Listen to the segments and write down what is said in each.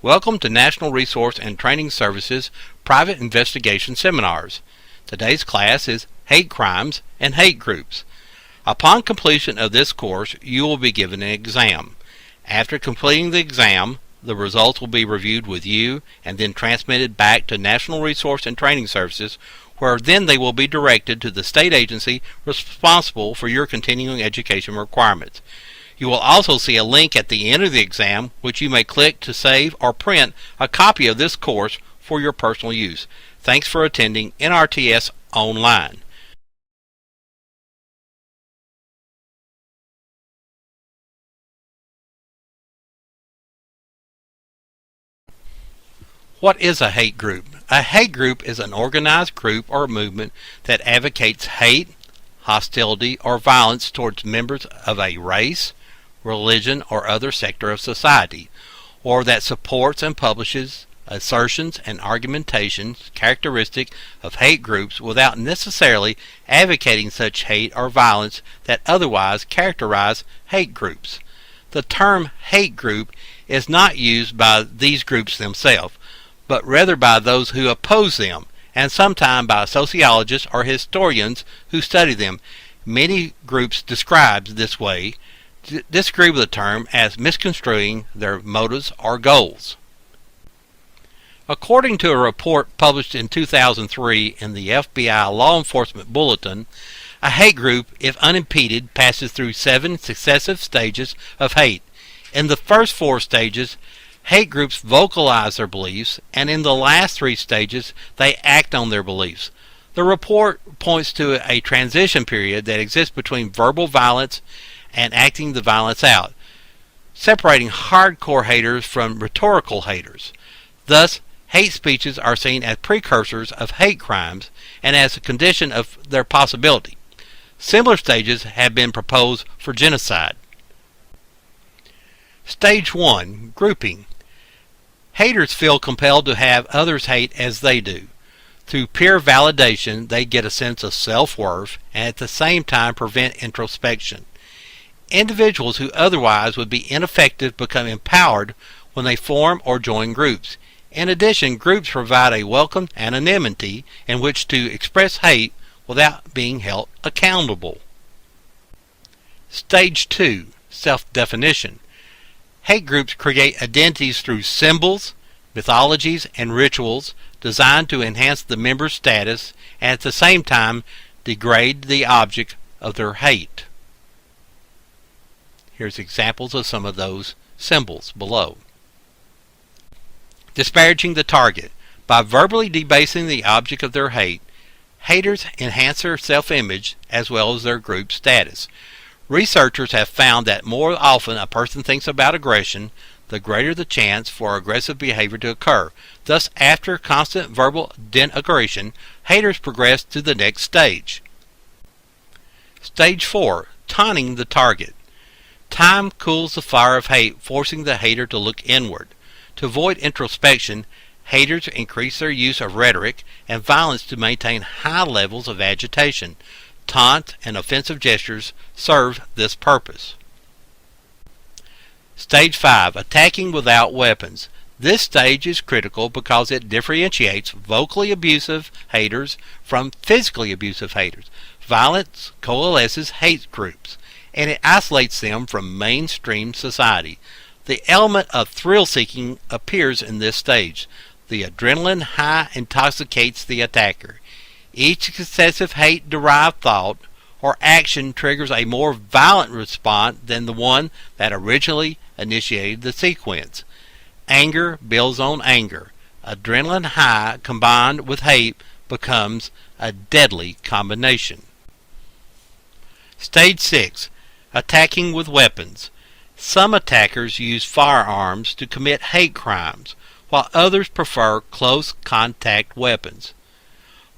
Welcome to National Resource and Training Services Private Investigation Seminars. Today's class is Hate Crimes and Hate Groups. Upon completion of this course, you will be given an exam. After completing the exam, the results will be reviewed with you and then transmitted back to National Resource and Training Services, where then they will be directed to the state agency responsible for your continuing education requirements. You will also see a link at the end of the exam which you may click to save or print a copy of this course for your personal use. Thanks for attending NRTS Online. What is a hate group? A hate group is an organized group or movement that advocates hate, hostility, or violence towards members of a race, religion, or other sector of society, or that supports and publishes assertions and argumentations characteristic of hate groups without necessarily advocating such hate or violence that otherwise characterize hate groups. The term hate group is not used by these groups themselves, but rather by those who oppose them, and sometimes by sociologists or historians who study them. Many groups described this way disagree with the term as misconstruing their motives or goals. According to a report published in 2003 in the FBI Law Enforcement Bulletin, a hate group, if unimpeded, passes through 7 successive stages of hate. In the first 4 stages, hate groups vocalize their beliefs, and in the last 3 stages, they act on their beliefs. The report points to a transition period that exists between verbal violence and acting the violence out, separating hardcore haters from rhetorical haters. Thus, hate speeches are seen as precursors of hate crimes and as a condition of their possibility. Similar stages have been proposed for genocide. Stage 1. Grouping. Haters feel compelled to have others hate as they do. Through peer validation, they get a sense of self-worth and at the same time prevent introspection. Individuals who otherwise would be ineffective become empowered when they form or join groups. In addition, groups provide a welcome anonymity in which to express hate without being held accountable. Stage 2. Self-definition. Hate groups create identities through symbols, mythologies, and rituals designed to enhance the member's status and at the same time degrade the object of their hate. Here's examples of some of those symbols below. Disparaging the target. By verbally debasing the object of their hate, haters enhance their self-image as well as their group status. Researchers have found that more often a person thinks about aggression, the greater the chance for aggressive behavior to occur. Thus, after constant verbal denigration, haters progress to the next stage. Stage 4. Taunting the target. Time cools the fire of hate, forcing the hater to look inward. To avoid introspection, haters increase their use of rhetoric and violence to maintain high levels of agitation. Taunt and offensive gestures serve this purpose. Stage 5. Attacking without weapons. This stage is critical because it differentiates vocally abusive haters from physically abusive haters. Violence coalesces hate groups, and it isolates them from mainstream society. The element of thrill-seeking appears in this stage. The adrenaline high intoxicates the attacker. Each successive hate-derived thought or action triggers a more violent response than the one that originally initiated the sequence. Anger builds on anger. Adrenaline high combined with hate becomes a deadly combination. Stage 6. Attacking with weapons. Some attackers use firearms to commit hate crimes, while others prefer close contact weapons.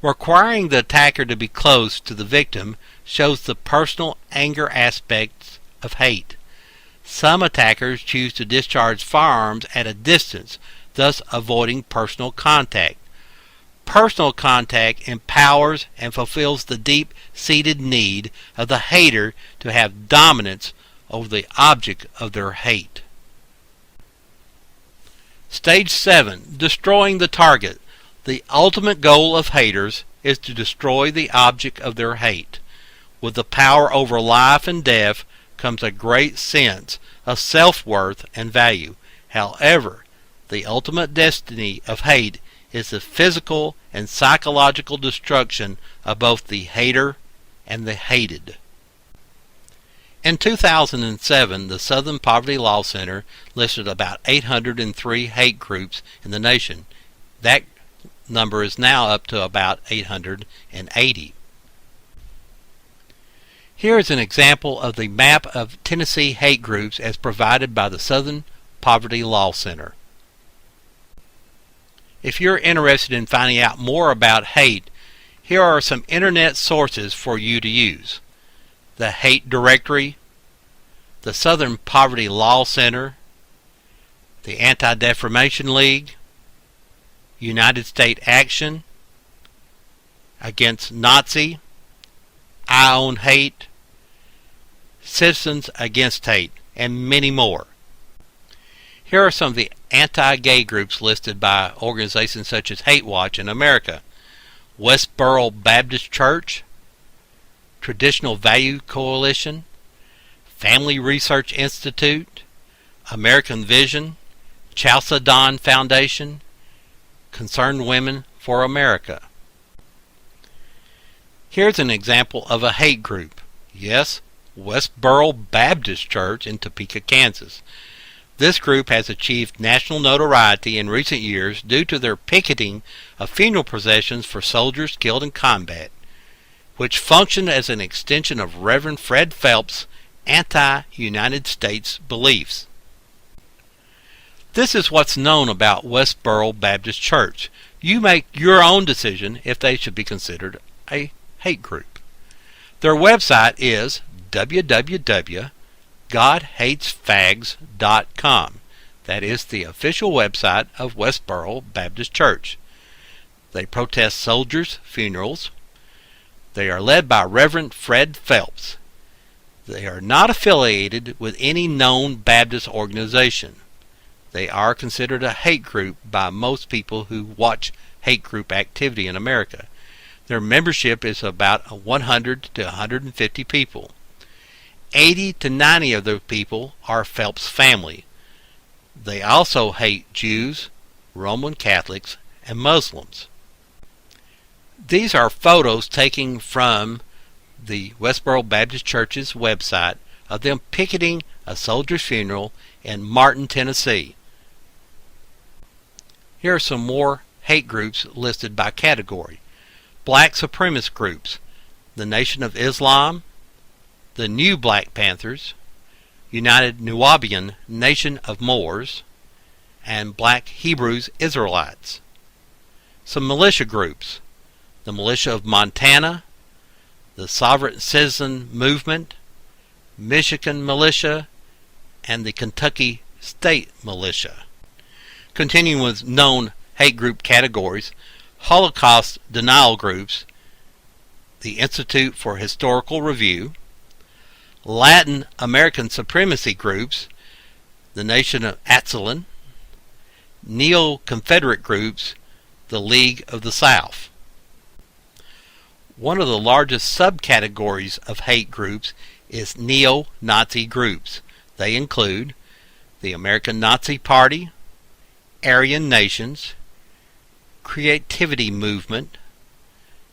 Requiring the attacker to be close to the victim shows the personal anger aspects of hate. Some attackers choose to discharge firearms at a distance, thus avoiding personal contact. Personal contact empowers and fulfills the deep-seated need of the hater to have dominance over the object of their hate. Stage 7. Destroying the target. The ultimate goal of haters is to destroy the object of their hate. With the power over life and death comes a great sense of self-worth and value. However, the ultimate destiny of hate is the physical and psychological destruction of both the hater and the hated. In 2007, the Southern Poverty Law Center listed about 803 hate groups in the nation. That number is now up to about 880. Here is an example of the map of Tennessee hate groups as provided by the Southern Poverty Law Center. If you're interested in finding out more about hate, here are some internet sources for you to use. The Hate Directory, the Southern Poverty Law Center, the Anti-Defamation League, United States Action Against Nazi, I Own Hate, Citizens Against Hate, and many more. Here are some of the anti-gay groups listed by organizations such as Hate Watch in America: Westboro Baptist Church, Traditional Value Coalition, Family Research Institute, American Vision, Chalcedon Foundation, Concerned Women for America. Here's an example of a hate group. Yes, Westboro Baptist Church in Topeka, Kansas. This group has achieved national notoriety in recent years due to their picketing of funeral processions for soldiers killed in combat, which functioned as an extension of Reverend Fred Phelps' anti-United States beliefs. This is what's known about Westboro Baptist Church. You make your own decision if they should be considered a hate group. Their website is www.godhatesfags.com. That is the official website of Westboro Baptist Church. They protest soldiers' funerals. They are led by Reverend Fred Phelps. They are not affiliated with any known Baptist organization. They are considered a hate group by most people who watch hate group activity in America. Their membership is about 100 to 150 people. 80 to 90 of those people are Phelps family. They also hate Jews, Roman Catholics, and Muslims. These are photos taken from the Westboro Baptist Church's website of them picketing a soldier's funeral in Martin, Tennessee. Here are some more hate groups listed by category. Black supremacist groups: the Nation of Islam, the New Black Panthers, United Nubian Nation of Moors, and Black Hebrews Israelites. Some militia groups: the Militia of Montana, the Sovereign Citizen Movement, Michigan Militia, and the Kentucky State Militia. Continuing with known hate group categories: Holocaust denial groups, the Institute for Historical Review, Latin American supremacy groups, the Nation of Atzilan, Neo-Confederate groups, the League of the South. One of the largest subcategories of hate groups is neo-Nazi groups. They include the American Nazi Party, Aryan Nations, Creativity Movement,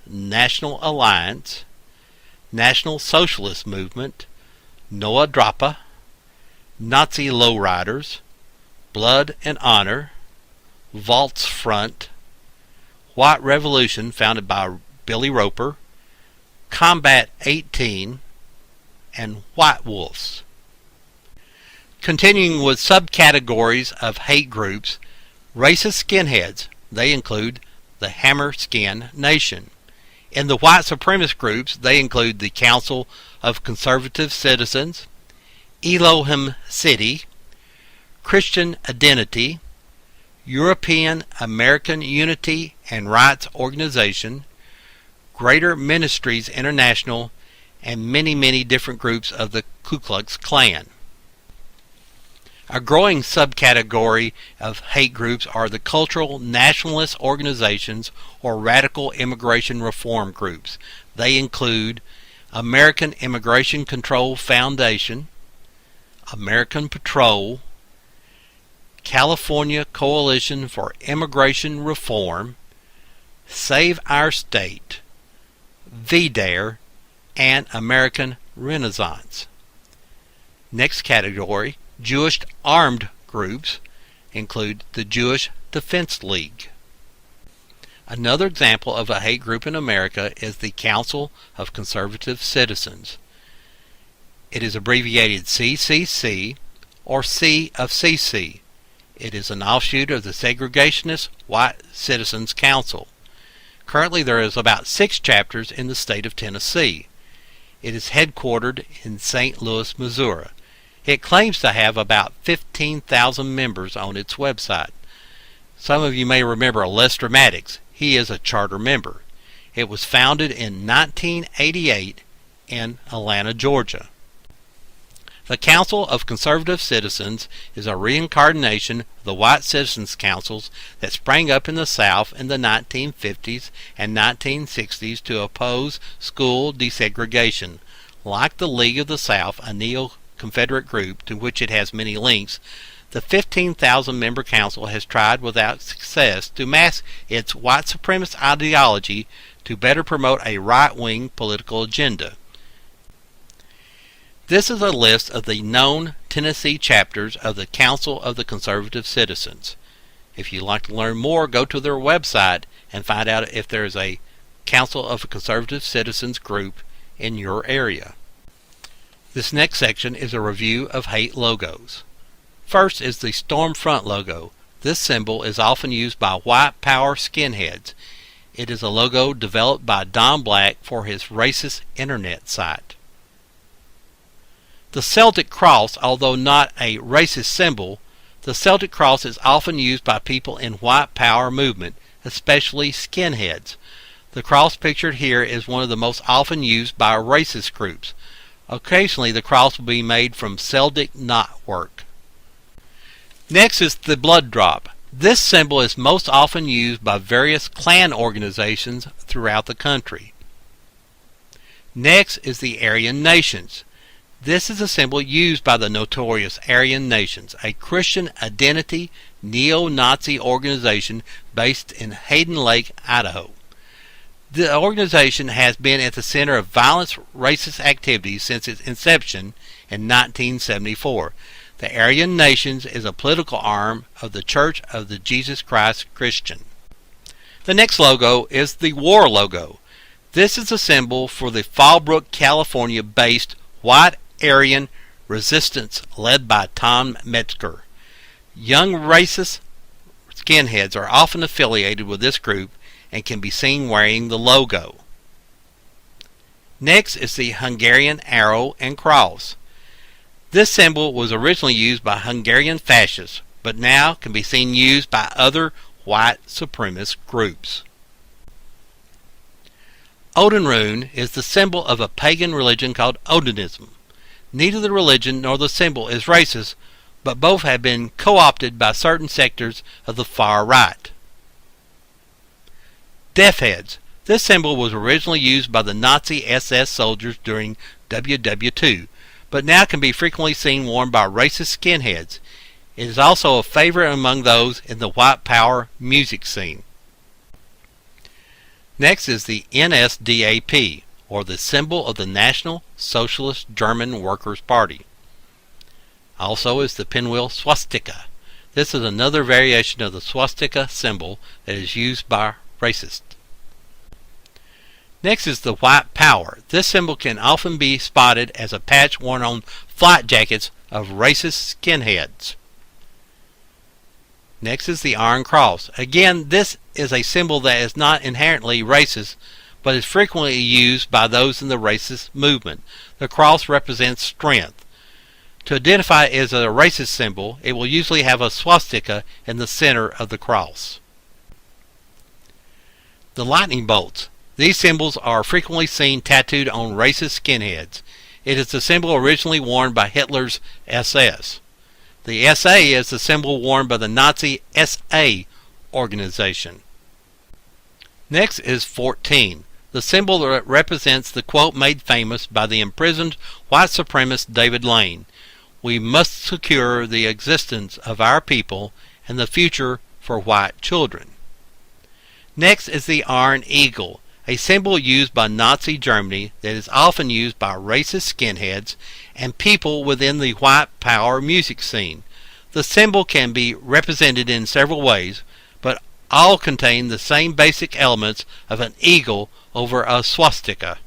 National Alliance, National Socialist Movement, Noah Drapa, Nazi Lowriders, Blood and Honor, Waltz Front, White Revolution founded by Billy Roper, Combat 18, and White Wolves. Continuing with subcategories of hate groups: racist skinheads. They include the Hammer Skin Nation. In the white supremacist groups, they include the Council of Conservative Citizens, Elohim City, Christian Identity, European American Unity and Rights Organization, Greater Ministries International, and many different groups of the Ku Klux Klan. A growing subcategory of hate groups are the cultural nationalist organizations or radical immigration reform groups. They include American Immigration Control Foundation, American Patrol, California Coalition for Immigration Reform, Save Our State, VDARE, and American Renaissance. Next category, Jewish armed groups, include the Jewish Defense League. Another example of a hate group in America is the Council of Conservative Citizens. It is abbreviated CCC or C of CC. It is an offshoot of the Segregationist White Citizens Council. Currently there is about 6 chapters in the state of Tennessee. It is headquartered in St. Louis, Missouri. It claims to have about 15,000 members on its website. Some of you may remember Lester Maddox. He is a charter member. It was founded in 1988 in Atlanta, Georgia. The Council of Conservative Citizens is a reincarnation of the White Citizens Councils that sprang up in the South in the 1950s and 1960s to oppose school desegregation. Like the League of the South, a Neo-Confederate group to which it has many links, the 15,000-member council has tried without success to mask its white supremacist ideology to better promote a right-wing political agenda. This is a list of the known Tennessee chapters of the Council of the Conservative Citizens. If you'd like to learn more, go to their website and find out if there is a Council of the Conservative Citizens group in your area. This next section is a review of hate logos. First is the Stormfront logo. This symbol is often used by white power skinheads. It is a logo developed by Don Black for his racist internet site. The Celtic cross, although not a racist symbol, the Celtic cross is often used by people in white power movement, especially skinheads. The cross pictured here is one of the most often used by racist groups. Occasionally the cross will be made from Celtic knotwork. Next is the blood drop. This symbol is most often used by various Klan organizations throughout the country. Next is the Aryan Nations. This is a symbol used by the notorious Aryan Nations, a Christian identity neo-Nazi organization based in Hayden Lake, Idaho. The organization has been at the center of violent racist activities since its inception in 1974. The Aryan Nations is a political arm of the Church of the Jesus Christ Christian. The next logo is the war logo. This is a symbol for the Fallbrook, California-based white Aryan resistance led by Tom Metzger. Young racist skinheads are often affiliated with this group and can be seen wearing the logo. Next is the Hungarian arrow and cross. This symbol was originally used by Hungarian fascists, but now can be seen used by other white supremacist groups. Odin rune is the symbol of a pagan religion called Odinism. Neither the religion nor the symbol is racist, but both have been co-opted by certain sectors of the far right. Death heads. This symbol was originally used by the Nazi SS soldiers during WW2, but now can be frequently seen worn by racist skinheads. It is also a favorite among those in the white power music scene. Next is the NSDAP, or the symbol of the National Socialist German Workers' Party. Also is the pinwheel swastika. This is another variation of the swastika symbol that is used by racists. Next is the white power. This symbol can often be spotted as a patch worn on flight jackets of racist skinheads. Next is the Iron Cross. Again, this is a symbol that is not inherently racist, but is frequently used by those in the racist movement. The cross represents strength. To identify it as a racist symbol, it will usually have a swastika in the center of the cross. The lightning bolts. These symbols are frequently seen tattooed on racist skinheads. It is the symbol originally worn by Hitler's SS. The SA is the symbol worn by the Nazi SA organization. Next is 14, the symbol that represents the quote made famous by the imprisoned white supremacist David Lane: "We must secure the existence of our people and the future for white children." Next is the Iron Eagle, a symbol used by Nazi Germany that is often used by racist skinheads and people within the white power music scene. The symbol can be represented in several ways, but all contain the same basic elements of an eagle over a swastika.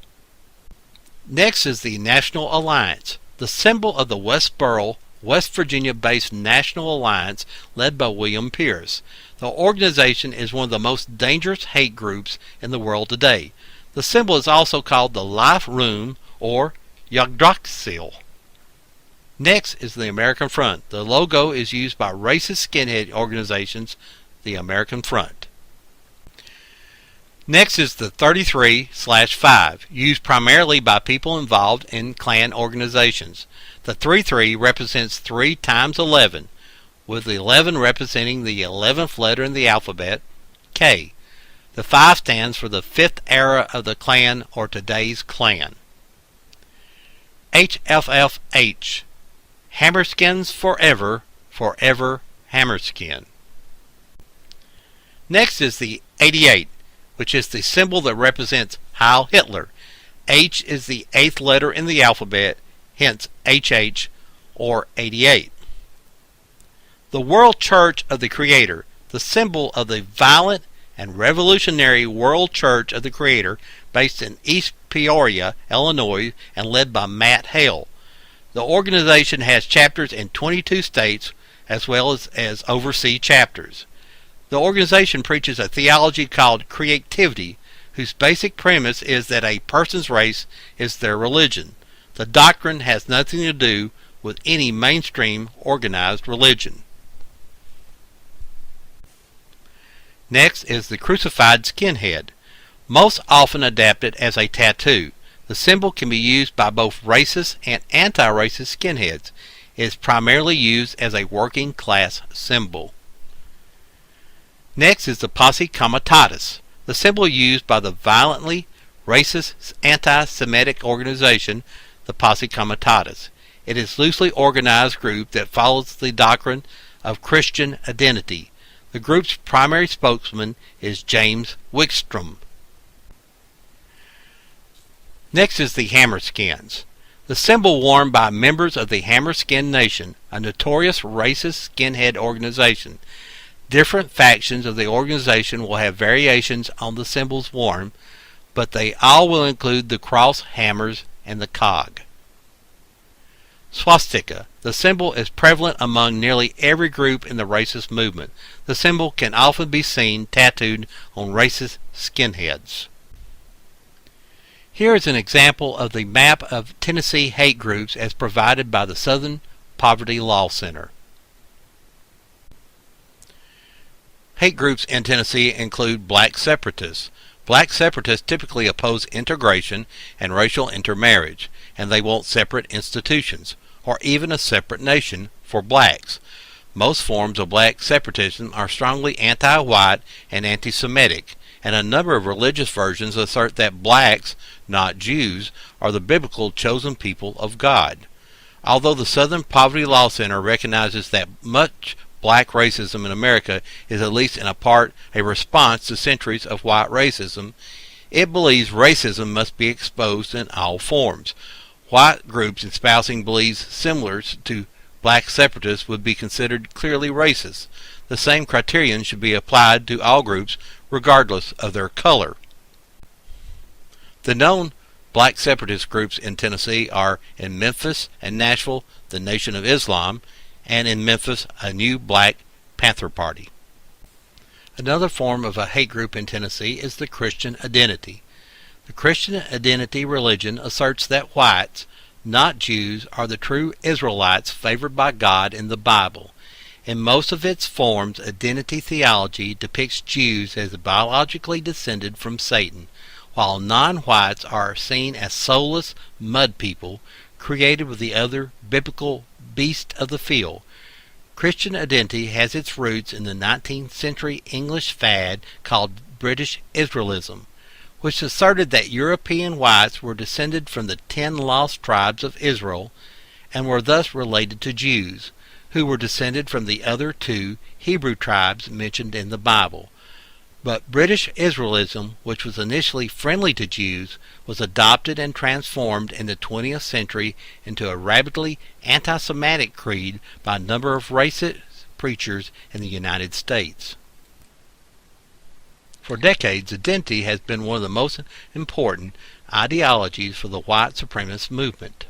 Next is the National Alliance, the symbol of the Westboro, West Virginia-based National Alliance led by William Pierce. The organization is one of the most dangerous hate groups in the world today. The symbol is also called the Life Room or Yggdrasil. Next is the American Front. The logo is used by racist skinhead organizations, the American Front. Next is the 33/5, used primarily by people involved in Klan organizations. The 33 represents 3 times 11, with the 11 representing the 11th letter in the alphabet, K. The 5 stands for the 5th era of the Klan or today's Klan. HFFH, Hammerskins Forever, Forever Hammerskin. Next is the 88, which is the symbol that represents Heil Hitler. H is the 8th letter in the alphabet, hence HH or 88. The World Church of the Creator, the symbol of the violent and revolutionary World Church of the Creator, based in East Peoria, Illinois, and led by Matt Hale. The organization has chapters in 22 states as well as overseas chapters. The organization preaches a theology called creativity, whose basic premise is that a person's race is their religion. The doctrine has nothing to do with any mainstream organized religion. Next is the crucified skinhead, most often adapted as a tattoo. The symbol can be used by both racist and anti-racist skinheads. It is primarily used as a working class symbol. Next is the Posse Comitatus, the symbol used by the violently racist anti-Semitic organization, the Posse Comitatus. It is a loosely organized group that follows the doctrine of Christian identity. The group's primary spokesman is James Wickstrom. Next is the Hammerskins, the symbol worn by members of the Hammerskin Nation, a notorious racist skinhead organization. Different factions of the organization will have variations on the symbols worn, but they all will include the cross, hammers, and the cog. Swastika. The symbol is prevalent among nearly every group in the racist movement. The symbol can often be seen tattooed on racist skinheads. Here is an example of the map of Tennessee hate groups as provided by the Southern Poverty Law Center. Hate groups in Tennessee include Black Separatists. Black Separatists typically oppose integration and racial intermarriage, and they want separate institutions, or even a separate nation, for blacks. Most forms of black separatism are strongly anti-white and anti-Semitic, and a number of religious versions assert that blacks, not Jews, are the biblical chosen people of God. Although the Southern Poverty Law Center recognizes that much black racism in America is at least in a part a response to centuries of white racism, it believes racism must be exposed in all forms. White groups espousing beliefs similar to black separatists would be considered clearly racist. The same criterion should be applied to all groups regardless of their color. The known black separatist groups in Tennessee are in Memphis and Nashville, the Nation of Islam, and in Memphis, a new Black Panther Party. Another form of a hate group in Tennessee is the Christian Identity. The Christian Identity religion asserts that whites, not Jews, are the true Israelites favored by God in the Bible. In most of its forms, identity theology depicts Jews as biologically descended from Satan, while non-whites are seen as soulless mud people created with the other biblical beast of the field. Christian identity has its roots in the 19th century English fad called British Israelism, which asserted that European whites were descended from the 10 lost tribes of Israel and were thus related to Jews, who were descended from the other 2 Hebrew tribes mentioned in the Bible. But British Israelism, which was initially friendly to Jews, was adopted and transformed in the 20th century into a rabidly anti-Semitic creed by a number of racist preachers in the United States. For decades, identity has been one of the most important ideologies for the white supremacist movement.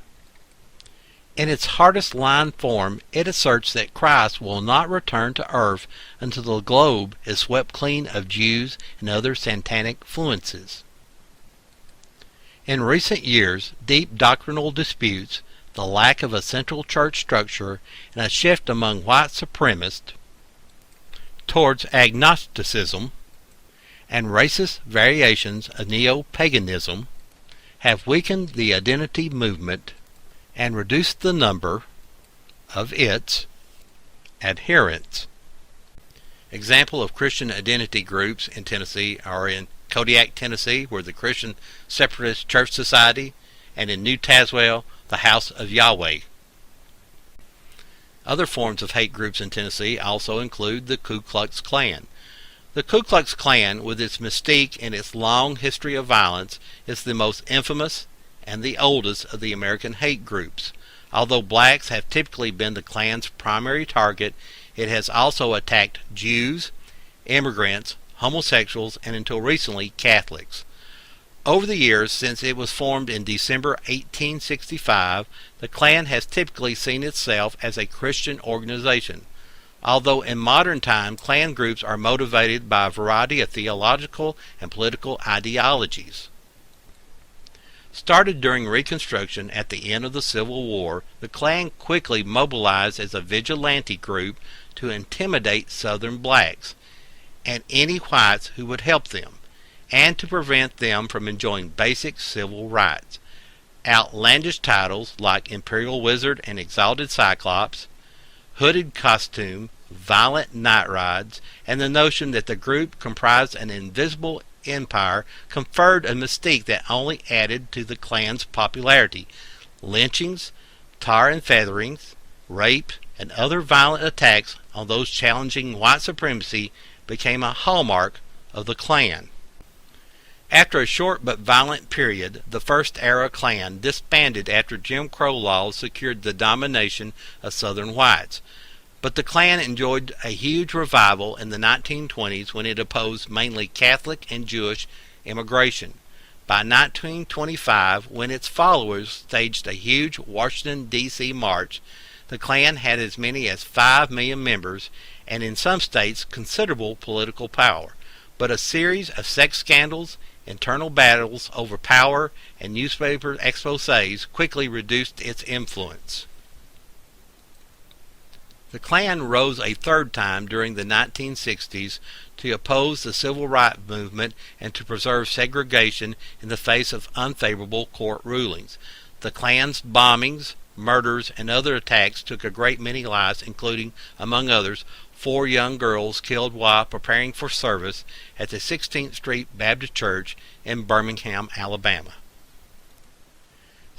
In its hardest line form, it asserts that Christ will not return to earth until the globe is swept clean of Jews and other satanic influences. In recent years, deep doctrinal disputes, the lack of a central church structure, and a shift among white supremacists towards agnosticism and racist variations of neo-paganism have weakened the identity movement and reduced the number of its adherents. Example of Christian identity groups in Tennessee are in Kodiak, Tennessee, where the Christian Separatist Church Society, and in New Tazewell, the House of Yahweh. Other forms of hate groups in Tennessee also include the Ku Klux Klan. The Ku Klux Klan, with its mystique and its long history of violence, is the most infamous and the oldest of the American hate groups. Although blacks have typically been the Klan's primary target, it has also attacked Jews, immigrants, homosexuals, and until recently, Catholics. Over the years since it was formed in December 1865, the Klan has typically seen itself as a Christian organization. Although in modern time, Klan groups are motivated by a variety of theological and political ideologies. Started during Reconstruction at the end of the Civil War, the Klan quickly mobilized as a vigilante group to intimidate Southern blacks and any whites who would help them, and to prevent them from enjoying basic civil rights. Outlandish titles like Imperial Wizard and Exalted Cyclops, hooded costume, violent night rides, and the notion that the group comprised an invisible empire conferred a mystique that only added to the Klan's popularity. Lynchings, tar and featherings, rape, and other violent attacks on those challenging white supremacy became a hallmark of the Klan. After a short but violent period, the First Era Klan disbanded after Jim Crow laws secured the domination of Southern whites. But the Klan enjoyed a huge revival in the 1920s when it opposed mainly Catholic and Jewish immigration. By 1925, when its followers staged a huge Washington, D.C. march, the Klan had as many as 5 million members and in some states considerable political power. But a series of sex scandals, internal battles over power, and newspaper exposés quickly reduced its influence. The Klan rose a third time during the 1960s to oppose the civil rights movement and to preserve segregation in the face of unfavorable court rulings. The Klan's bombings, murders, and other attacks took a great many lives, including, among others, 4 young girls killed while preparing for service at the 16th Street Baptist Church in Birmingham, Alabama.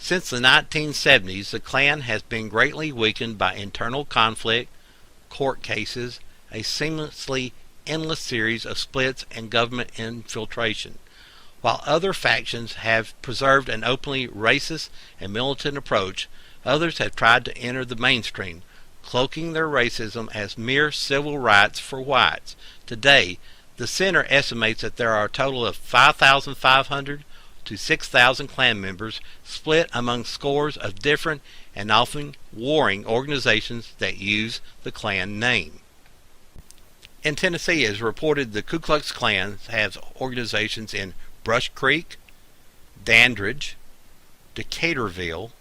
Since the 1970s, the Klan has been greatly weakened by internal conflict, court cases, a seamlessly endless series of splits, and government infiltration. While other factions have preserved an openly racist and militant approach, others have tried to enter the mainstream, cloaking their racism as mere civil rights for whites. Today, the Center estimates that there are a total of 5,500 to 6,000 Klan members split among scores of different and often warring organizations that use the Klan name. In Tennessee, it is reported the Ku Klux Klan has organizations in Brush Creek, Dandridge, Decaturville,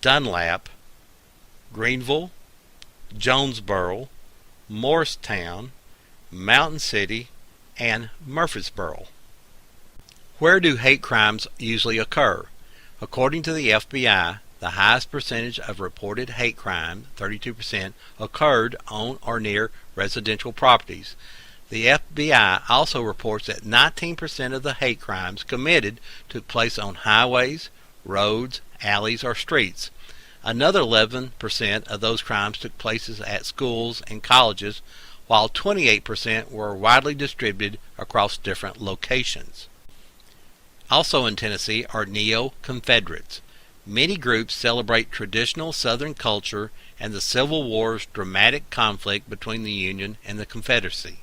Dunlap, Greenville, Jonesboro, Morristown, Mountain City, and Murfreesboro. Where do hate crimes usually occur? According to the FBI, The highest percentage of reported hate crime, 32%, occurred on or near residential properties. The FBI also reports that 19% of the hate crimes committed took place on highways, roads, alleys, or streets. Another 11% of those crimes took place at schools and colleges, while 28% were widely distributed across different locations. Also in Tennessee are Neo-Confederates. Many groups celebrate traditional Southern culture and the Civil War's dramatic conflict between the Union and the Confederacy.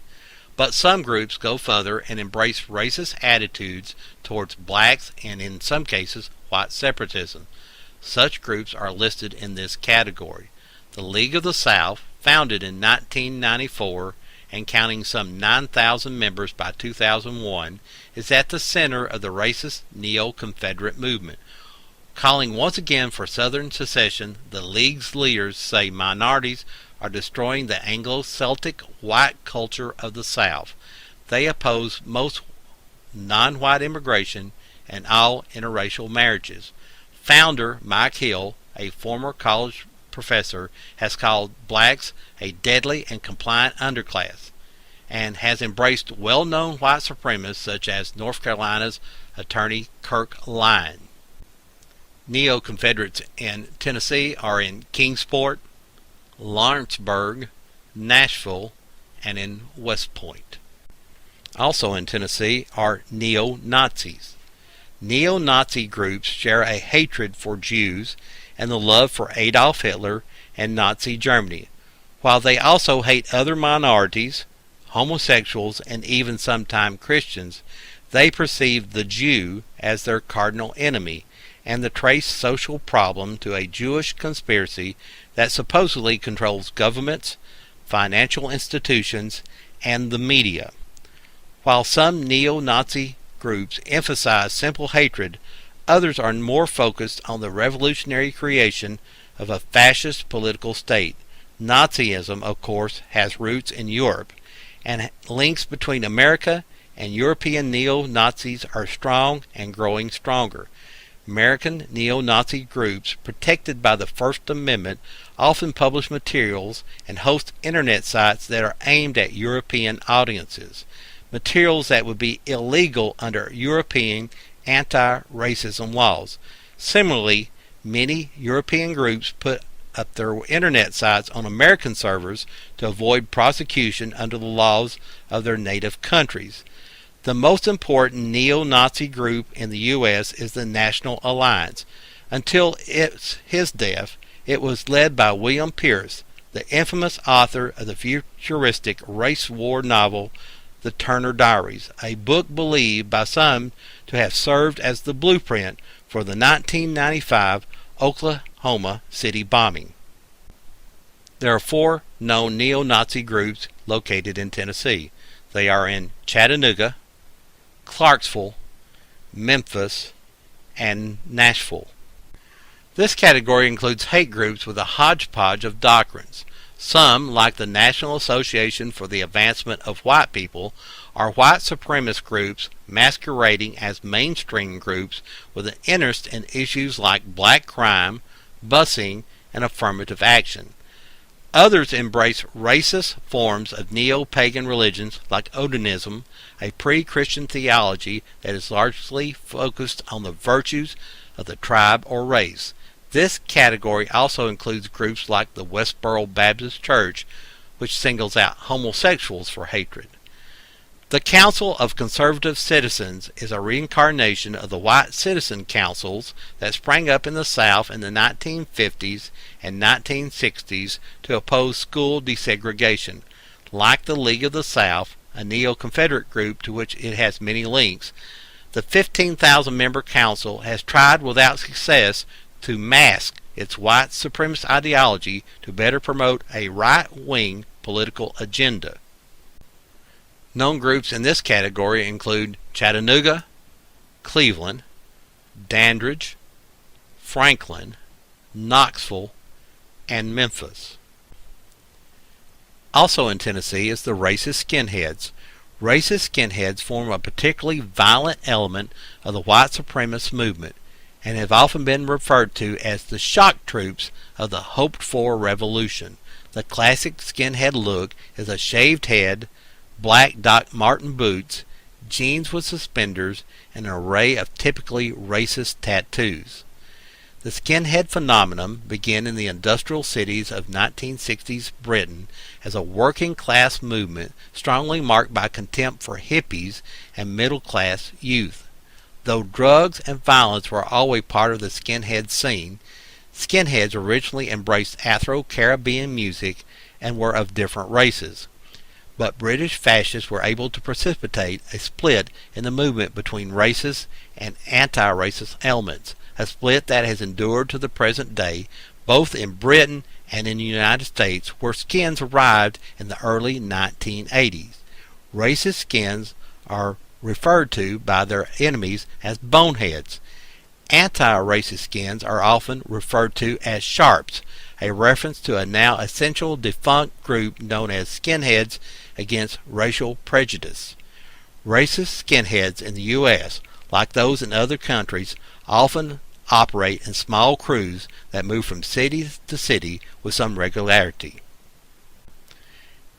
But some groups go further and embrace racist attitudes towards blacks and, in some cases, white separatism. Such groups are listed in this category. The League of the South, founded in 1994 and counting some 9,000 members by 2001, is at the center of the racist Neo-Confederate movement. Calling once again for Southern secession, the League's leaders say minorities are destroying the Anglo-Celtic white culture of the South. They oppose most non-white immigration and all interracial marriages. Founder Mike Hill, a former college professor, has called blacks a deadly and compliant underclass, and has embraced well-known white supremacists such as North Carolina's attorney Kirk Lyon. Neo-Confederates in Tennessee are in Kingsport, Lawrenceburg, Nashville, and in West Point. Also in Tennessee are neo-Nazis. Neo-Nazi groups share a hatred for Jews and the love for Adolf Hitler and Nazi Germany, while they also hate other minorities, homosexuals, and even sometimes Christians. They perceive the Jew as their cardinal enemy, and the trace social problem to a Jewish conspiracy that supposedly controls governments, financial institutions, and the media. While some neo-Nazi groups emphasize simple hatred, others are more focused on the revolutionary creation of a fascist political state. Nazism, of course, has roots in Europe, and links between America and European neo-Nazis are strong and growing stronger. American neo-Nazi groups, protected by the First Amendment, often publish materials and host internet sites that are aimed at European audiences, materials that would be illegal under European anti-racism laws. Similarly, many European groups put up their internet sites on American servers to avoid prosecution under the laws of their native countries. The most important neo-Nazi group in the U.S. is the National Alliance. Until his death, it was led by William Pierce, the infamous author of the futuristic race war novel The Turner Diaries, a book believed by some to have served as the blueprint for the 1995 Oklahoma City bombing. There are 4 known neo-Nazi groups located in Tennessee. They are in Chattanooga, Clarksville, Memphis, and Nashville. This category includes hate groups with a hodgepodge of doctrines. Some, like the National Association for the Advancement of White People, are white supremacist groups masquerading as mainstream groups with an interest in issues like black crime, busing, and affirmative action. Others embrace racist forms of neo-pagan religions like Odinism, a pre-Christian theology that is largely focused on the virtues of the tribe or race. This category also includes groups like the Westboro Baptist Church, which singles out homosexuals for hatred. The Council of Conservative Citizens is a reincarnation of the white citizen councils that sprang up in the South in the 1950s and 1960s to oppose school desegregation. Like the League of the South, a Neo-Confederate group to which it has many links, the 15,000-member council has tried without success to mask its white supremacist ideology to better promote a right-wing political agenda. Known groups in this category include Chattanooga, Cleveland, Dandridge, Franklin, Knoxville, and Memphis. Also in Tennessee is the racist skinheads. Racist skinheads form a particularly violent element of the white supremacist movement. and have often been referred to as the shock troops of the hoped-for revolution. The classic skinhead look is a shaved head, black Doc Marten boots, jeans with suspenders, and an array of typically racist tattoos. The skinhead phenomenon began in the industrial cities of 1960s Britain as a working-class movement strongly marked by contempt for hippies and middle-class youth. Though drugs and violence were always part of the skinhead scene, skinheads originally embraced Afro-Caribbean music and were of different races. But British fascists were able to precipitate a split in the movement between racist and anti-racist elements, a split that has endured to the present day, both in Britain and in the United States, where skins arrived in the early 1980s. Racist skins are referred to by their enemies as boneheads. Anti-racist skins are often referred to as sharps, a reference to a now essential defunct group known as Skinheads against racial prejudice. Racist skinheads in the U.S., like those in other countries, often operate in small crews that move from city to city with some regularity.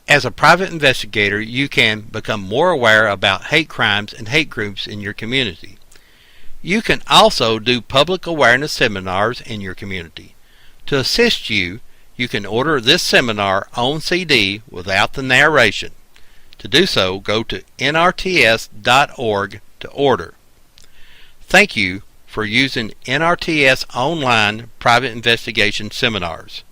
As a private investigator, you can become more aware about hate crimes and hate groups in your community. You can also do public awareness seminars in your community. To assist you, you can order this seminar on CD without the narration. To do so, go to nrts.org to order. Thank you for using NRTS online private investigation seminars.